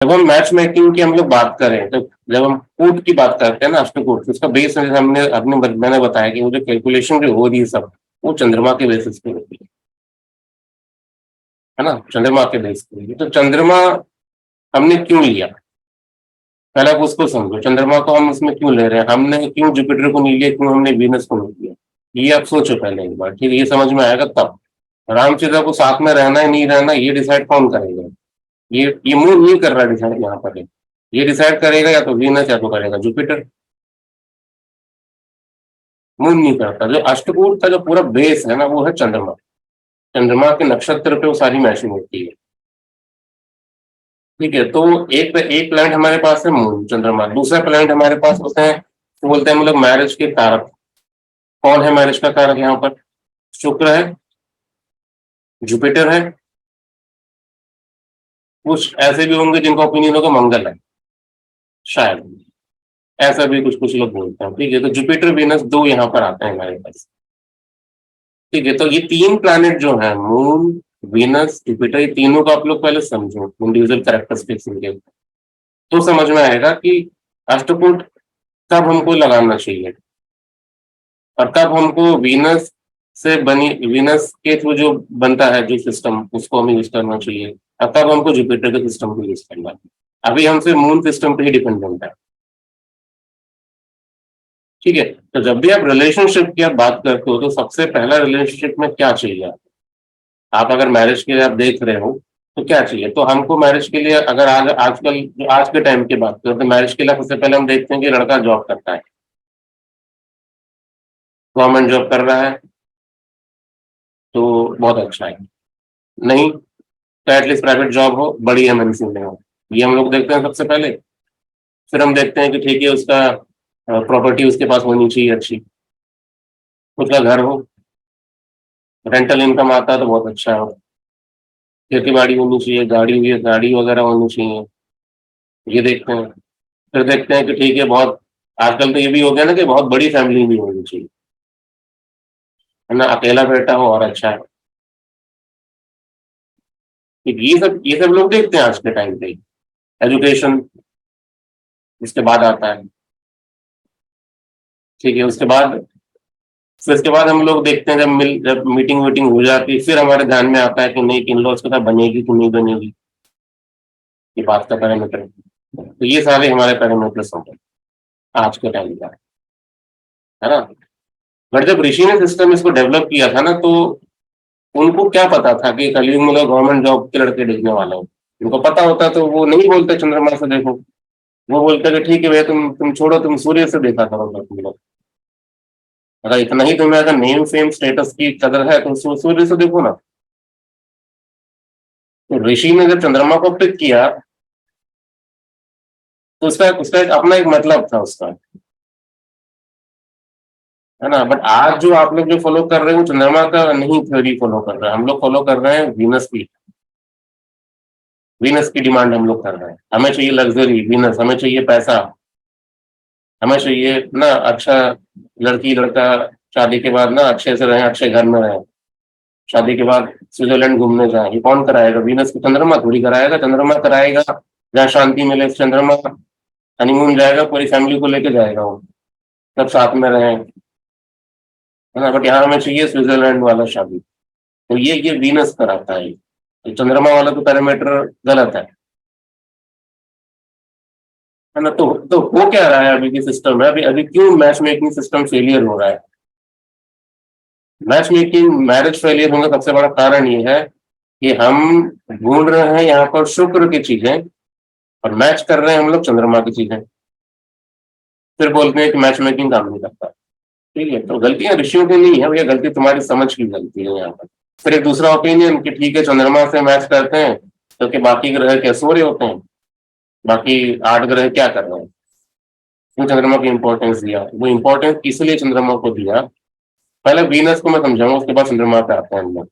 जब हम match making की हम लोग बात करें तो जब हम कूट की बात करते हैं ना, अष्टकूट, तो उसका बेस मैंने बताया कि वो जो कैलकुलेशन जो हो रही है सब, वो चंद्रमा के बेसिस पे होती है ना, चंद्रमा के बेस पे। तो चंद्रमा हमने क्यों लिया, पहले आप उसको समझो, चंद्रमा को हम इसमें क्यों ले रहे हैं, हमने क्यों जुपिटर को नहीं लिया, क्यों हमने वीनस को नहीं लिया, ये आप सोचो पहले एक बार, ठीक है, ये समझ में आएगा तब। राम सीता को साथ में रहना है नहीं रहना, ये डिसाइड कौन करेगा? ये मून नहीं कर रहा डिसाइड यहाँ पर, ये डिसाइड करेगा या तो वीनस या तो करेगा जुपिटर, मून नहीं करता। जो अष्टकूट का जो पूरा बेस है ना, वो है चंद्रमा। चंद्रमा के नक्षत्र पे वो सारी मैचिंग होती है, ठीक है। तो एक प्लैनेट हमारे पास है मून, चंद्रमा। दूसरा प्लैनेट हमारे पास होते हैं, तो बोलते हैं हम लोग मैरिज के कारक। कौन है मैरिज का कारक यहाँ पर? शुक्र है, जुपिटर है, कुछ ऐसे भी होंगे जिनका ओपिनियन होगा मंगल है, शायद, ऐसा भी कुछ कुछ लोग बोलते हैं, ठीक है। तो जुपिटर वीनस दो यहाँ पर आते हैं हमारे पास, ठीक है। तो ये तीन प्लैनेट जो है, मून, वीनस, जुपिटर, ये तीनों को आप लोग पहले समझो इंडिविजुअल कैरेक्टरिस्टिक्स इनके, तो समझ में आएगा कि अष्टकूट कब हमको लगाना चाहिए और कब हमको वीनस से बनी, वीनस के थ्रू जो बनता है जो सिस्टम, उसको हमें यूज करना चाहिए, और कब हमको जुपिटर के सिस्टम को यूज करना है। अभी हमसे मून सिस्टम पे ही डिपेंडेंट है, ठीक है। तो जब भी आप रिलेशनशिप की आप बात करते हो, तो सबसे पहला रिलेशनशिप में क्या चाहिए? आप अगर मैरिज के लिए आप देख रहे हो, तो क्या चाहिए? तो हमको मैरिज के लिए, अगर आजकल आज के टाइम की बात करें, तो मैरिज के लिए सबसे पहले हम देखते हैं कि लड़का जॉब करता है, गवर्नमेंट जॉब कर रहा है तो बहुत अच्छा है, नहीं तो एटलीस्ट प्राइवेट जॉब हो, बड़ी एमएनसी में हो, ये हम लोग देखते हैं सबसे पहले। फिर हम देखते हैं कि ठीक है, उसका प्रॉपर्टी उसके पास होनी चाहिए अच्छी, उसका घर हो, रेंटल इनकम आता है तो बहुत अच्छा है, खेती बाड़ी होनी चाहिए, गाड़ी वगैरह होनी चाहिए, ये देखते हैं। फिर देखते हैं कि ठीक है, बहुत आजकल तो ये भी हो गया ना कि बहुत बड़ी फैमिली नहीं होनी चाहिए, है ना, अकेला बेटा हो और अच्छा है। ठीक, ये सब लोग देखते हैं आज के टाइम पे। एजुकेशन इसके बाद आता है, ठीक है। उसके बाद हम लोग देखते हैं, जब मीटिंग वीटिंग हो जाती है, फिर हमारे ध्यान में आता है कि नहीं, कि इन लॉज के साथ बनेगी कि नहीं बनेगी, ये बात का पैरामीटर। तो ये सारे हमारे पैरामीटर्स होंगे आज के टाइम का, है ना। बट जब ऋषि ने सिस्टम इसको डेवलप किया था ना, तो उनको क्या पता था कि कलयुग में गवर्नमेंट जॉब के लड़के दिखने वाला हो? उनको पता होता तो वो नहीं बोलते चंद्रमा से देखो, वो बोलते कि ठीक है भैया, तुम छोड़ो, तुम सूर्य से देखा करो तुम लोग, अगर इतना ही तुम्हें अगर नेम फेम स्टेटस की कदर है तो सूर्य से देखो ना। तो ऋषि ने जब चंद्रमा को पिक किया, तो उसका उसका अपना एक मतलब था उसका, है ना। बट आज जो आप लोग जो फॉलो कर रहे हो, चंद्रमा का नहीं थ्योरी फॉलो कर रहे हैं, हम लोग फॉलो कर रहे हैं वीनस की। वीनस की डिमांड हम लोग कर रहे हैं, हमें चाहिए लग्जरी वीनस, हमें चाहिए पैसा, हमें चाहिए ना अच्छा, लड़की लड़का शादी के बाद ना अच्छे से रहें, अच्छे घर में रहें, शादी के बाद स्विट्जरलैंड घूमने जाएं। ये कौन कराएगा? वीनस को चंद्रमा थोड़ी कराएगा, चंद्रमा कराएगा जहाँ शांति मिले। चंद्रमा हनीमून जाएगा, पूरी फैमिली को लेके जाएगा, वो सब साथ में रहें, है ना। बट यहाँ हमें चाहिए स्विट्जरलैंड वाला शादी, तो ये वीनस कराता है, तो चंद्रमा वाला तो पैरामीटर गलत है ना। तो हो क्या रहा है अभी की सिस्टम में, अभी अभी क्यों मैच मेकिंग सिस्टम फेलियर हो रहा है? मैच मेकिंग मैरिज फेलियर होने का सबसे बड़ा कारण ये है कि हम ढूंढ रहे हैं यहाँ पर शुक्र की चीजें, और मैच कर रहे हैं हम लोग चंद्रमा की चीजें, फिर बोलते हैं कि मैच मेकिंग काम नहीं करता। ठीक है, तो गलतियां ऋषियों की नहीं है भैया, गलती तुम्हारी समझ की गलती है यहाँ पर। फिर एक दूसरा ओपिनियन कि ठीक है, चंद्रमा से मैच करते हैं तो कि बाकी ग्रह क्या सो रहे होते हैं, बाकी 8 ग्रह क्या कर रहे हैं? क्यों चंद्रमा की इंपॉर्टेंस दिया? वो इंपॉर्टेंस इसलिए चंद्रमा को दिया, पहले वीनस को मैं समझाऊंगा, उसके बाद चंद्रमा पे आते हैं हम लोग।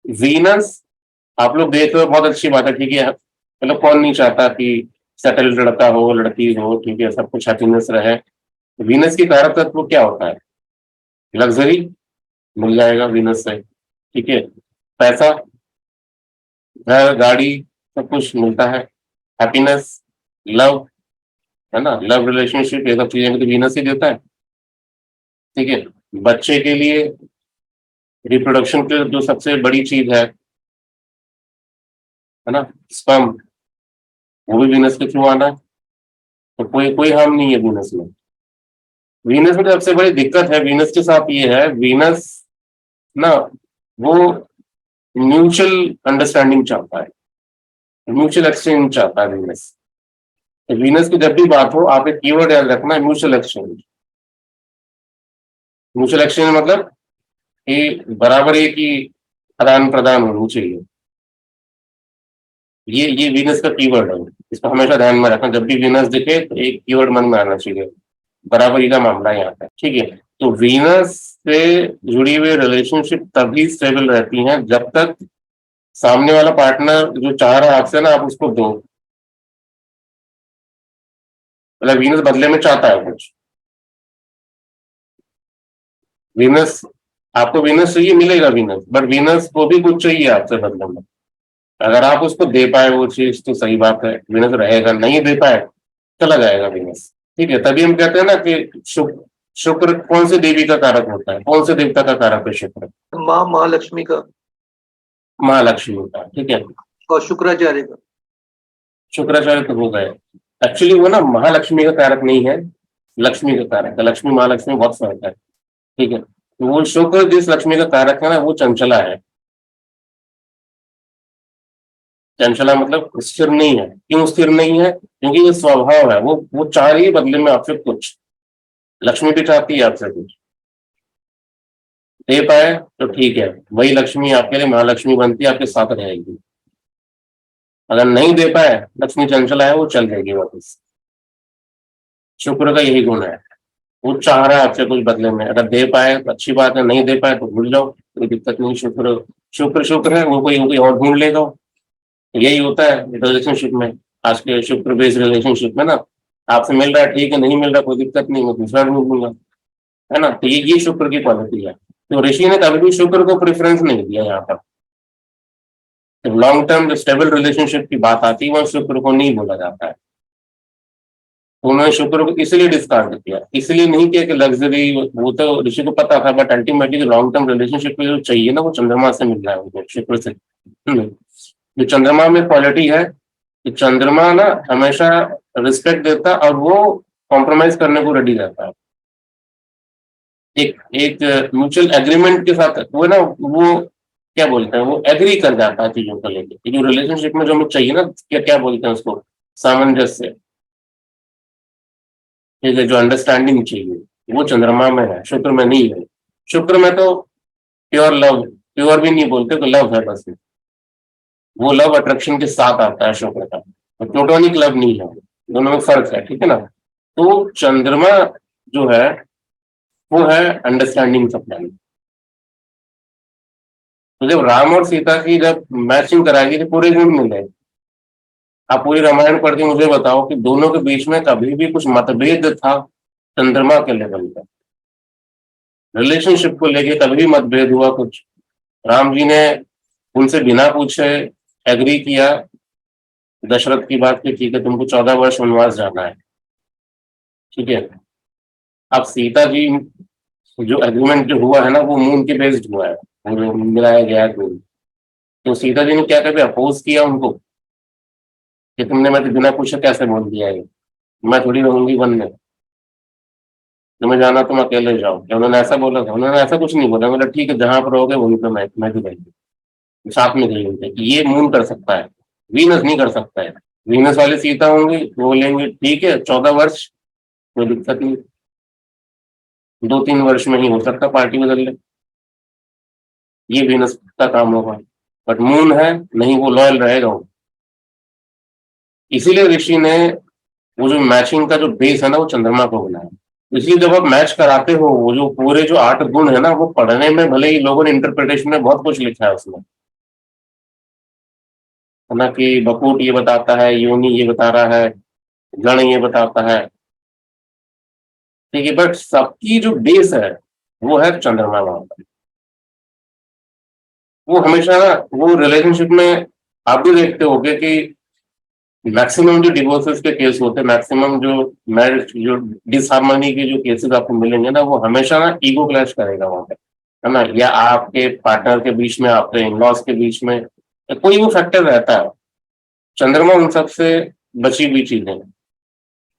वीनस आप लोग देख रहे हो, बहुत अच्छी बात है, ठीक है, मतलब कौन नहीं चाहता कि सेटल्ड लड़का हो, लड़की हो, ठीक है, सब कुछ हैप्पीनेस रहे। वीनस की कारक तत्व क्या होता है? लग्जरी मिल जाएगा वीनस से, ठीक है, पैसा, घर गाड़ी, सब कुछ मिलता है, हैप्पीनेस, लव, है ना, लव रिलेशनशिप, ये सब चीजें भी तो वीनस ही देता है। ठीक है, बच्चे के लिए रिप्रोडक्शन की जो सबसे बड़ी चीज है ना, स्पर्म, वो भी वीनस के थ्रू आना है। तो कोई कोई हार्म नहीं है वीनस में। वीनस में तो सबसे बड़ी दिक्कत है वीनस के साथ ये है, वीनस ना वो म्यूचुअल अंडरस्टैंडिंग चाहता है, म्यूचुअल एक्सचेंज चाहता है वीनस। तो वीनस की जब भी बात हो, आप एक कीवर्ड याद रखना, म्यूचुअल एक्सचेंज। म्यूचुअल एक्सचेंज मतलब कि बराबरी की आदान प्रदान होनी चाहिए। ये वीनस का कीवर्ड है, इसको हमेशा ध्यान में रखना। जब भी वीनस दिखे तो एक कीवर्ड मन में आना चाहिए, बराबरी का मामला यहाँ पे। ठीक है, तो वीनस से जुड़ी हुई रिलेशनशिप तभी स्टेबल रहती हैं जब तक सामने वाला पार्टनर जो चाह रहा है आपसे ना, आप उसको दो। मतलब वीनस बदले में चाहता है कुछ, वीनस, आपको वीनस चाहिए, मिलेगा वीनस, बट वीनस को भी कुछ चाहिए आपसे बदले में। अगर आप उसको दे पाए वो चीज तो सही बात है, वीनस रहेगा, नहीं दे पाए चला जाएगा वीनस। ठीक है, तभी हम कहते हैं ना कि शुक्र, शुक्र कौन से देवी का कारक होता है, कौन से देवता का कारक है शुक्र? माँ महालक्ष्मी का। महालक्ष्मी का, ठीक है। और शुक्राचार्य का। शुक्राचार्य तो हो गए, एक्चुअली वो ना महालक्ष्मी का कारक नहीं है, लक्ष्मी का कारक है। लक्ष्मी महालक्ष्मी बहुत फर्क है। ठीक है, तो वो शुक्र जिस लक्ष्मी का कारक है ना, वो चंचला है। चंचला मतलब स्थिर नहीं है। क्यों स्थिर नहीं है? क्योंकि ये स्वभाव है, वो चाह रही है बदले में आपसे कुछ। लक्ष्मी भी चाहती है आपसे कुछ, दे पाए तो ठीक है, वही लक्ष्मी आपके लिए महालक्ष्मी बनती है, आपके साथ रहेगी। अगर नहीं दे पाए, लक्ष्मी चंचला है, वो चल जाएगी वापस। शुक्र का यही गुण है, वो चाह रहा है आपसे कुछ बदले में। अगर दे पाए तो अच्छी बात है, नहीं दे पाए तो भूल जाओ, कोई दिक्कत नहीं। शुक्र शुक्र शुक्र है, वो कोई और ढूंढ लेगा। यही होता है रिलेशनशिप में, आज के शुक्र बेस्ड रिलेशनशिप में ना। आपसे मिल रहा है ठीक है, नहीं मिल रहा कोई दिक्कत नहीं, मैं दूसरा ढूंढ लूंगा, है ना। तो ये शुक्र की क्वालिटी है। तो ऋषि ने कभी भी शुक्र को प्रेफरेंस नहीं दिया यहाँ पर। तो लॉन्ग टर्म जो स्टेबल रिलेशनशिप की बात आती है, वह शुक्र को नहीं बोला जाता है। तो उन्होंने शुक्र को इसलिए डिस्कार्ड किया, इसलिए नहीं किया कि लग्जरी, वो तो ऋषि को पता था, but ultimately long term relationship में जो चाहिए ना, वो चंद्रमा से मिल रहा है उनको, शुक्र से। जो चंद्रमा में क्वालिटी है कि चंद्रमा ना हमेशा रिस्पेक्ट देता और वो कॉम्प्रोमाइज करने को रेडी रहता है। एक एक म्यूचुअल एग्रीमेंट के साथ वो ना, वो क्या बोलते हैं, वो एग्री कर जाता है चीजों को लेकर। जो रिलेशनशिप में जो हमें चाहिए ना, क्या क्या बोलते हैं उसको, सामंजस्य। ठीक है, जो अंडरस्टैंडिंग चाहिए वो चंद्रमा में है, शुक्र में नहीं है। शुक्र में तो प्योर लव, प्योर भी नहीं बोलते तो लव है बस। वो लव अट्रैक्शन के साथ आता है शुक्र का, तो प्लूटोनिक लव नहीं है, दोनों में फर्क है। ठीक है ना। तो चंद्रमा जो है वो है अंडरस्टैंडिंग सप्लाई। तो जब राम और सीता की जब मैचिंग कराएगी तो पूरे गुण मिले। आप पूरी रामायण पढ़ के मुझे बताओ कि दोनों के बीच में कभी भी कुछ मतभेद था चंद्रमा के लेवल पर? रिलेशनशिप को लेके कभी भी मतभेद हुआ कुछ? राम जी ने उनसे बिना पूछे एग्री किया, दशरथ की बात की, ठीक है तुमको 14 वर्ष वनवास जाना है। ठीक है, अब सीता जी, जो एग्रीमेंट जो हुआ है ना, वो मून के बेस्ड हुआ है, वो जो मिलाया गया है मून। तो सीता जी ने क्या कभी अपोज किया उनको कि तुमने मैं तो बिना पूछे कैसे बोल दिया ये, मैं थोड़ी रहूंगी वन में, तुम्हें जाना तुम अकेले जाओ? क्या उन्होंने ऐसा बोला था? उन्होंने ऐसा कुछ नहीं बोला, बोला ठीक है जहां पर रहोगे वहीं पर मैं भी रहेंगे। साथ में गई उनके कि ये मून कर सकता है, वीनस नहीं कर सकता है। वीनस वाली सीता होंगी वो बोलेंगे ठीक है 14 वर्ष, कोई दिक्कत नहीं, 2-3 वर्ष में ही हो सकता पार्टी बदल ले, ये वीनस का काम होगा। बट मून है नहीं, वो लॉयल रहेगा वो। इसीलिए ऋषि ने वो जो मैचिंग का जो बेस है ना, वो चंद्रमा को बनाया। इसलिए जब आप मैच कराते हो, वो जो पूरे जो 8 गुण है ना, वो पढ़ने में भले ही लोगों ने इंटरप्रिटेशन में बहुत कुछ लिखा है उसमें, है ना, कि बकूट ये बताता है, योनि ये बता रहा है, गण ये बताता है। ठीक है, बट सबकी जो बेस है वो है चंद्रमा वहां पर। वो हमेशा ना, वो रिलेशनशिप में आप भी देखते होगे कि मैक्सिमम जो डिवोर्सेस के केस होते हैं, मैक्सिमम जो मैरिज जो डिसहार्मनी के जो केसेस आपको मिलेंगे ना, वो हमेशा ना ईगो क्लैश करेगा वहां पे, है ना, या आपके पार्टनर के बीच में, आपके इन-लॉज के बीच में, या कोई वो फैक्टर रहता है। चंद्रमा उन सबसे बची हुई चीज है।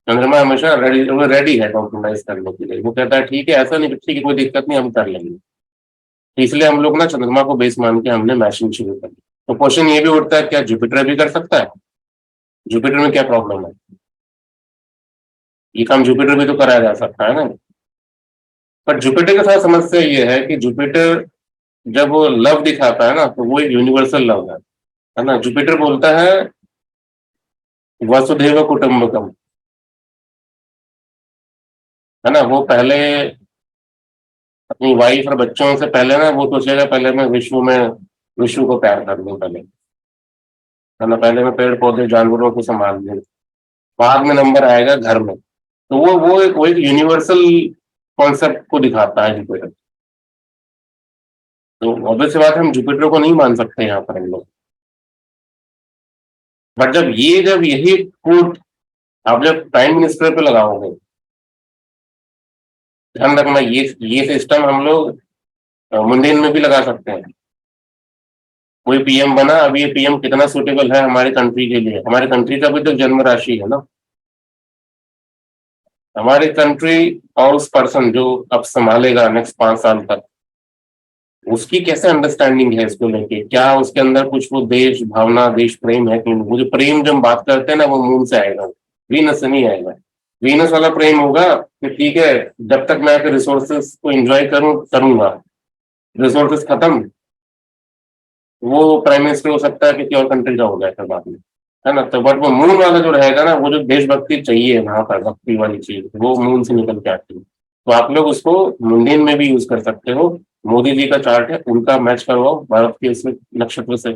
चंद्रमा हमेशा रेडी है कॉम्प्रोमाइज करने के लिए। वो कहता है ठीक है, ऐसा नहीं, ठीक है, कोई दिक्कत नहीं, हम कर लेंगे। तो इसलिए हम लोग ना चंद्रमा को बेस मान के हमने मैचिंग शुरू कर दी। तो क्वेश्चन ये भी उठता है, क्या जुपिटर भी कर सकता है? जुपिटर में क्या प्रॉब्लम है? ये काम जुपिटर भी तो कराया जा सकता है ना। पर जुपिटर के साथ समस्या ये है कि जुपिटर जब वो लव दिखाता है ना, तो वो एक यूनिवर्सल लव है ना। जुपिटर बोलता है वसुधैव कुटुंबकम, है ना। वो पहले अपनी वाइफ और बच्चों से पहले ना वो सोचेगा, पहले मैं विश्व को प्यार कर लूं पहले, है ना। पहले मैं पेड़ पौधे जानवरों को संभाल लूं, बाद में नंबर आएगा घर में। तो वो एक यूनिवर्सल कॉन्सेप्ट को दिखाता है जुपिटर। तो ऑब्वियस बात है, हम जुपिटर को नहीं मान सकते यहाँ पर हम लोग। बट जब यही फूट आप जब प्राइम मिनिस्टर पे लगाओगे, ध्यान रखना, ये सिस्टम हम लोग मुंडेन में भी लगा सकते हैं। कोई पीएम बना, अब ये पीएम कितना सुटेबल है हमारी कंट्री के लिए? हमारी कंट्री का भी तो जन्म राशि है ना। हमारी कंट्री और उस पर्सन जो अब संभालेगा नेक्स्ट 5 साल तक, उसकी कैसे अंडरस्टैंडिंग है इसको लेके? क्या उसके अंदर कुछ वो देश भावना, देश प्रेम है कि नहीं? वो जो प्रेम जब हम बात करते हैं ना, वो मून से आएगा, वीनस से नहीं आएगा। वीनस वाला प्रेम होगा कि ठीक है, जब तक मैं रिसोर्सेस को एंजॉय करूंगा, रिसोर्सेस खत्म, वो प्राइम मिनिस्टर हो सकता है किसी और कंट्री का हो जाए फिर बाद में, है ना। तो बट वो मून वाला जो रहेगा ना, वो जो देशभक्ति चाहिए वहां पर, भक्ति वाली चीज, वो मून से निकल के आती है। तो आप लोग उसको मुंडेन में भी यूज कर सकते हो। मोदी जी का चार्ट है, उनका मैच करवाओ भारत के इसमें नक्षत्र से,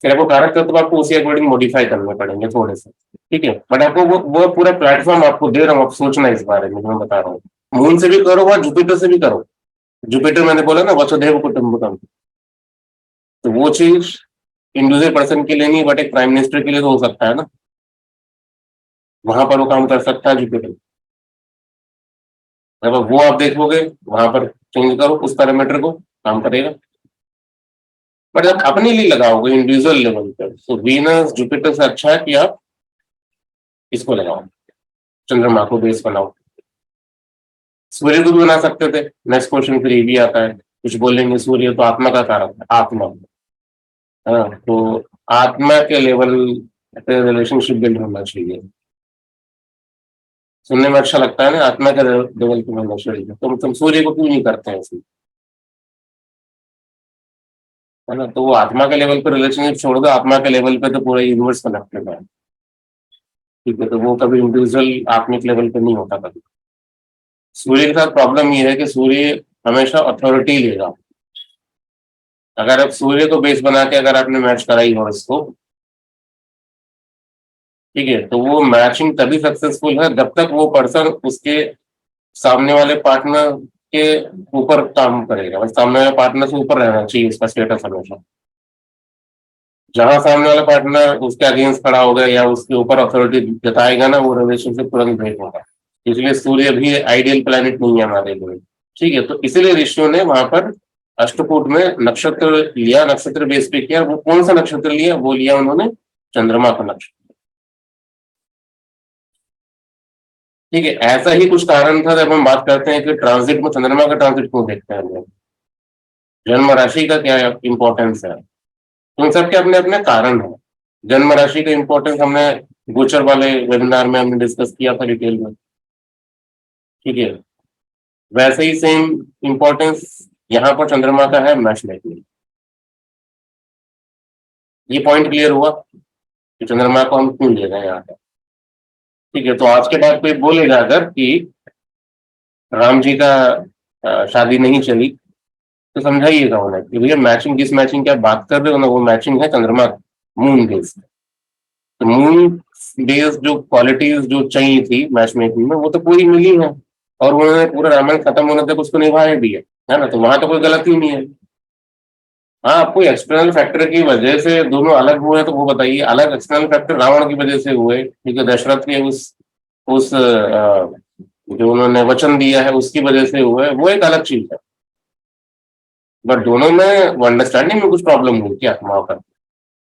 फिर आपको कारक तत्व आपको उसी अकॉर्डिंग मॉडिफाई करने पड़ेंगे थोड़े से, ठीक है। बट आपको वो पूरा प्लेटफॉर्म आपको दे रहा हूँ, आप सोचना इस बारे में जो मैं बता रहा हूँ। मून से भी करो और जुपिटर से भी करो। जुपिटर मैंने बोला ना वसुधैव कुटुंबकम, तो वो चीज इंडिविजुअल पर्सन के लिए नहीं, बट एक प्राइम मिनिस्टर के लिए तो हो सकता है ना। वहां पर वो काम कर सकता है जुपिटर। जब वो आप देखोगे, वहां पर चेंज करो उस पैरामीटर को, काम करेगा। बट जब अपने लिए लगाओगे इंडिविजुअल लेवल पर, तो वीनस जुपिटर से अच्छा है कि आप इसको लगाओ, चंद्रमा को बेस बनाओ। सूर्य को भी बना सकते थे। नेक्स्ट क्वेश्चन फिर ये भी आता है, कुछ बोलेंगे सूर्य तो आत्मा का कारक है, आत्मा, हाँ, तो आत्मा के लेवल पे रिलेशनशिप बिल्ड होना चाहिए। सुनने में अच्छा लगता है ना, आत्मा के लेवल पे होना चाहिए। तुम सूर्य को क्यों नहीं करते हैं ऐसे, है ना। तो वो आत्मा के लेवल पे रिलेशनशिप छोड़ दो, आत्मा के लेवल पे तो पूरा यूनिवर्स कनेक्टेड है, ठीक है। तो वो कभी इंडिविजुअल आत्मिक लेवल पे नहीं होता कभी। सूर्य के साथ प्रॉब्लम ये है कि सूर्य हमेशा अथॉरिटी लेगा। अगर आप सूर्य को बेस बना के अगर आपने मैच कराई हो इसको, ठीक है, तो वो मैचिंग तभी सक्सेसफुल है जब तक वो पर्सन उसके सामने वाले पार्टनर के ऊपर काम करेगा, बस सामने वाले पार्टनर से ऊपर रहना चाहिए उसका स्टेटस हमेशा। जहां सामने वाला पार्टनर उसके अगेंस्ट खड़ा होगा या उसके ऊपर अथॉरिटी जताएगा ना, वो रिलेशनशिप तुरंत ब्रेक होगा। इसलिए सूर्य भी आइडियल प्लेनेट नहीं है हमारे लिए, ठीक है। तो इसीलिए ऋषियों ने वहां पर अष्टकूट में नक्षत्र लिया, नक्षत्र बेस पे किया। वो कौन सा नक्षत्र लिया? वो लिया उन्होंने चंद्रमा का नक्षत्र, ठीक है। ऐसा ही कुछ कारण था जब हम बात करते हैं कि ट्रांजिट में चंद्रमा का ट्रांजिट क्यों देखते हैं हम लोग, जन्म राशि का क्या इंपॉर्टेंस है। तो इन सबके अपने अपने कारण है। जन्म राशि का इंपॉर्टेंस हमने गोचर वाले वेबिनार में हमने डिस्कस किया था डिटेल में, ठीक है। वैसे ही सेम इंपॉर्टेंस यहाँ पर चंद्रमा का है मैच मेकिंग। ये पॉइंट क्लियर हुआ कि चंद्रमा को हम क्यों ले रहे हैं यहाँ पर, ठीक है। तो आज के बाद कोई बोलेगा अगर कि राम जी का शादी नहीं चली, तो समझाइएगा उन्हें कि भैया मैचिंग, जिस मैचिंग की आप बात कर रहे हो ना, वो मैचिंग है चंद्रमा मून बेस्ड। तो मून बेस्ड जो क्वालिटीज जो चाहिए थी मैच मेकिंग में, वो तो पूरी मिली है। और उन्होंने पूरा रामायण खत्म होने तक उसको निभाया भी है ना। तो वहां तो कोई गलती नहीं है। हाँ, कोई एक्सटर्नल फैक्टर की वजह से दोनों अलग हुए तो वो बताइए। अलग एक्सटर्नल फैक्टर रावण की वजह से हुए, क्योंकि दशरथ के उस जो उन्होंने वचन दिया है उसकी वजह से हुए, वो एक अलग चीज है। बट दोनों में अंडरस्टैंडिंग में कुछ प्रॉब्लम हुई क्या वहां पर?